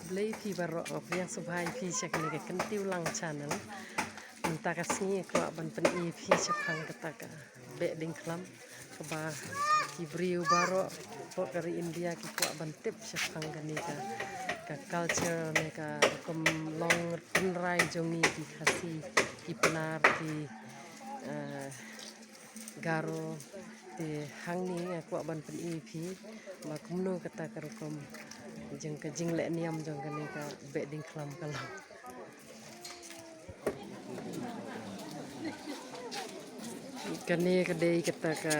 Blay pi barok yang subhai pi cek ni ke kentiu lang channel. Minta kasih ko ban pen i pi cepang ketaka be ding klam keba ki briu barok pok dari India ki ko ban tip cepang gani ka culture ni ka kom long penrai jongi ki kasih ki penar ki garo di hang ni aku ban pen i pi ma kumno kata karukom jeng ke jing le niam jong kani ka be ding klam kalau kani kedai kata ka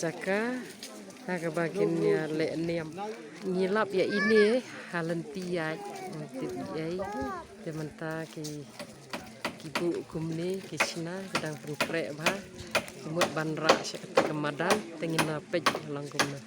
jaka ka bakin ya le niam ngilap ya ini halanti ya yai demanta ki bu kumni kisna kadang prepre ba semut bandra sekata kemadan tengina pej langkumna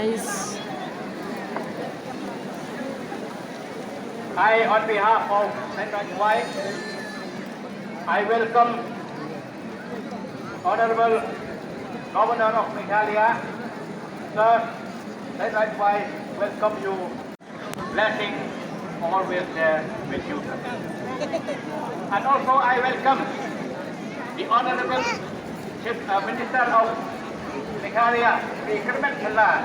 nice. I, on behalf of St. White, I welcome Honorable Governor of Meghalaya. Sir, St. White, welcome you. Blessing always there with you. And also I welcome the Honorable Chief Minister of Meghalaya, Sri Kermit Khallan.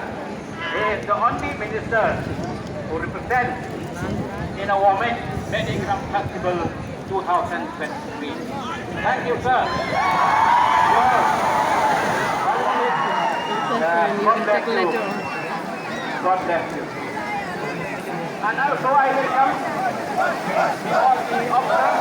He is the only minister who represents in a Women Medicram Festival 2023. Thank you, sir. God bless you. God bless you. And also I welcome all the officers.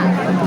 Thank you.